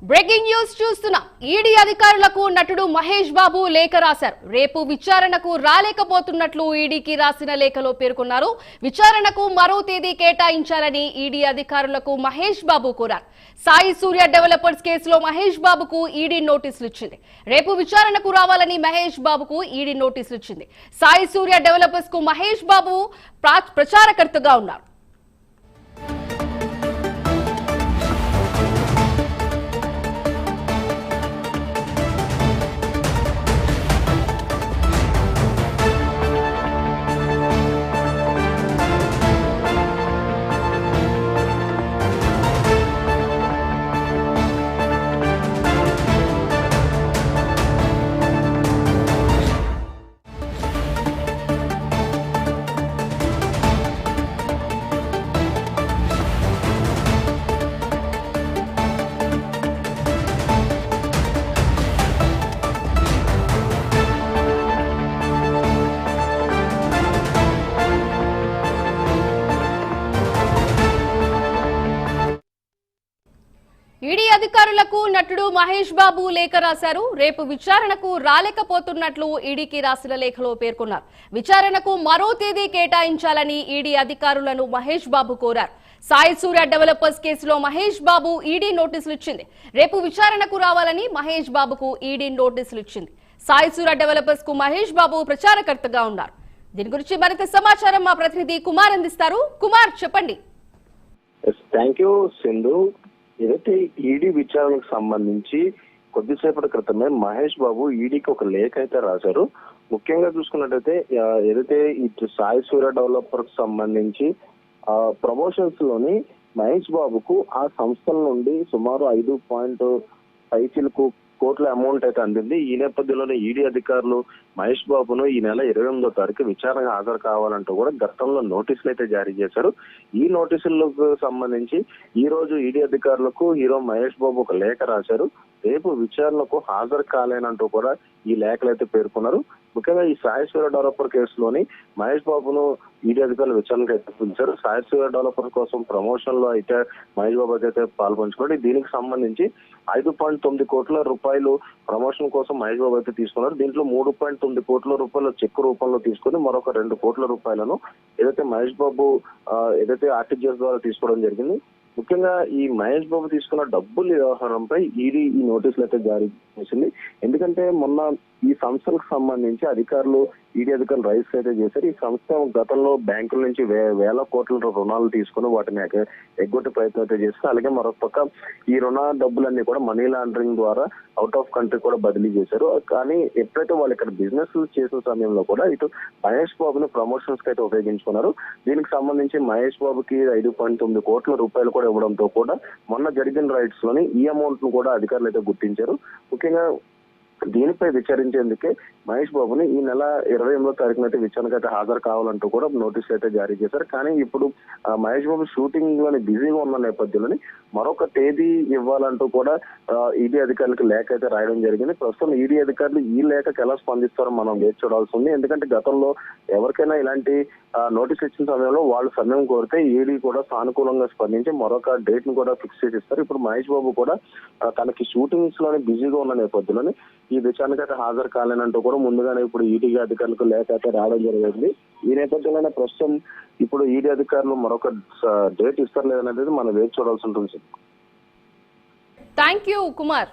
Breaking news చూస్తున్నా. ED అధికారులకు నటుడు మహేష్ బాబు లేఖ రాశారు. రేపు విచారణకు రాలేకపోతున్నట్లు ఈడీకి రాసిన లేఖలో పేర్కొన్నారు. విచారణకు మరో తేదీ కేటాయించాలని ఈడీ అధికారులకు మహేష్ బాబు కోరారు. సాయి సూర్య డెవలపర్స్ కేసులో మహేష్ బాబుకు ఈడీ నోటీసులు ఇచ్చింది. రేపు విచారణకు రావాలని మహేష్ బాబుకు ఈడీ నోటీసులు ఇచ్చింది. సాయి సూర్య డెవలపర్స్ కు మహేష్ బాబు ప్రచారకర్తగా ఉన్నారు. ఈడీ అధికారులకు నటుడు మహేష్ బాబు లేఖ రాశారు. రేపు విచారణకు రాలేకపోతున్నట్లు ఈడీకి రాసిన లేఖలో పేర్కొన్నారు. విచారణకు మరో తేదీ కేటాయించాలని ఈడీ అధికారులను మహేష్ బాబు కోరారు. సాయి సూర్య డెవలపర్స్ కేసులో మహేష్ బాబు ఈడీ నోటీసులు ఇచ్చింది. రేపు విచారణకు రావాలని మహేష్ బాబుకు ఈడీ నోటీసులు ఇచ్చింది. సాయి సూర్య డెవలపర్స్ కు మహేష్ బాబు ప్రచారకర్తగా ఉన్నారు. దీని గురించి మరింత సమాచారం మా ప్రతినిధి కుమార్ అందిస్తారు. కుమార్, చెప్పండి. Thank you Sindhu. ఏదైతే ఈడీ విచారణకు సంబంధించి కొద్దిసేపటి క్రితమే మహేష్ బాబు ఈడీకి ఒక లేఖ అయితే రాశారు. ముఖ్యంగా చూసుకున్నట్టయితే ఏదైతే ఇటు సాయి సూర్య డెవలపర్ సంబంధించి ప్రమోషన్స్ లోని మహేష్ బాబుకు ఆ సంస్థల నుండి సుమారు 5.5 కోట్ల అమౌంట్ అయితే అందింది. ఈ నేపథ్యంలోనే ఈడీ అధికారులు మహేష్ బాబును ఈ నెల 28వ తారీఖు విచారణకు హాజరు కావాలంటూ కూడా గతంలో నోటీసులు అయితే జారీ చేశారు. ఈ నోటీసులకు సంబంధించి ఈ రోజు ఈడీ అధికారులకు హీరో మహేష్ బాబు ఒక లేఖ రాశారు. రేపు విచారణకు హాజరు కాలేనంటూ కూడా ఈ లేఖలు అయితే పేర్కొన్నారు. ముఖ్యంగా ఈ సాయి సూర్య డెవలపర్ కేసులోని మహేష్ బాబును ఈడీ అధికారులు విచారణకు అయితే పిలిచారు. సాయి సూర్య డెవలపర్ కోసం ప్రమోషన్ లో అయితే మహేష్ బాబు అయితే పాల్పంచుకోండి. దీనికి సంబంధించి 5.9 కోట్ల రూపాయలు ప్రమోషన్ కోసం మహేష్ బాబు అయితే తీసుకున్నారు. దీంట్లో 3.9 కోట్ల రూపాయలు చెక్ రూపంలో తీసుకుని మరొక 2 కోట్ల రూపాయలను ఏదైతే మహేష్ బాబు ఏదైతే ఆర్టీజీఎస్ ద్వారా తీసుకోవడం జరిగింది. ముఖ్యంగా ఈ మహేష్ బాబు తీసుకున్న డబ్బుల వ్యవహారంపై ఈడీ ఈ నోటీసులు అయితే జారీ చేసింది. ఎందుకంటే మొన్న ఈ సంస్థలకు సంబంధించి అధికారులు ఈడీ అధికారులు రైస్ అయితే చేశారు. ఈ సంస్థ గతంలో బ్యాంకుల నుంచి వేల కోట్ల రుణాలు తీసుకుని వాటిని ఎగ్గొట్టే ప్రయత్నం అయితే చేస్తారు. అలాగే మరొక పక్క ఈ రుణ డబ్బులన్నీ కూడా మనీ లాండరింగ్ ద్వారా అవుట్ ఆఫ్ కంట్రీ కూడా బదిలీ చేశారు. కానీ ఎప్పుడైతే వాళ్ళు ఇక్కడ బిజినెస్ చేసిన సమయంలో కూడా ఇటు మహేష్ బాబుని ప్రమోషన్స్ కి అయితే ఉపయోగించుకున్నారు. దీనికి సంబంధించి మహేష్ బాబుకి 5.9 కోట్ల రూపాయలు కూడా ఇవ్వడంతో కూడా మొన్న జరిగిన రైట్స్ లోని ఈ అమౌంట్ ను కూడా అధికారులు అయితే గుర్తించారు. ముఖ్యంగా దీనిపై విచారించేందుకే మహేష్ బాబుని ఈ నెల 28వ తారీఖున అయితే విచారణకు అయితే హాజరు కావాలంటూ కూడా నోటీసులు అయితే జారీ చేశారు. కానీ ఇప్పుడు మహేష్ బాబు షూటింగ్ లోని బిజీగా ఉన్న నేపథ్యంలోని మరొక తేదీ ఇవ్వాలంటూ కూడా ఈడీ అధికారులకు లేఖ అయితే రాయడం జరిగింది. ప్రస్తుతం ఈడీ అధికారులు ఈ లేఖకు ఎలా స్పందిస్తారో మనం వేచి చూడాల్సి ఉంది. ఎందుకంటే గతంలో ఎవరికైనా ఇలాంటి నోటీస్ ఇచ్చిన సమయంలో వాళ్ళు సమయం కోరితే ఈడీ కూడా సానుకూలంగా స్పందించి మరొక డేట్ ను కూడా ఫిక్స్ చేసి ఇస్తారు. ఇప్పుడు మహేష్ బాబు కూడా తనకి షూటింగ్స్ లోని బిజీగా ఉన్న నేపథ్యంలోని ఈ విచారణకు అయితే హాజరు కాలేనంటూ కూడా ముందుగానే ఇప్పుడు ఈడీ అధికారులకు లేఖ అయితే రావడం జరిగింది. ఈ నేపథ్యంలోనే ప్రస్తుతం ఇప్పుడు ఈడీ అధికారులు మరొక డేట్ ఇస్తారు లేదనేది మనం వేచి చూడాల్సి ఉంటుంది. Thank you Kumar.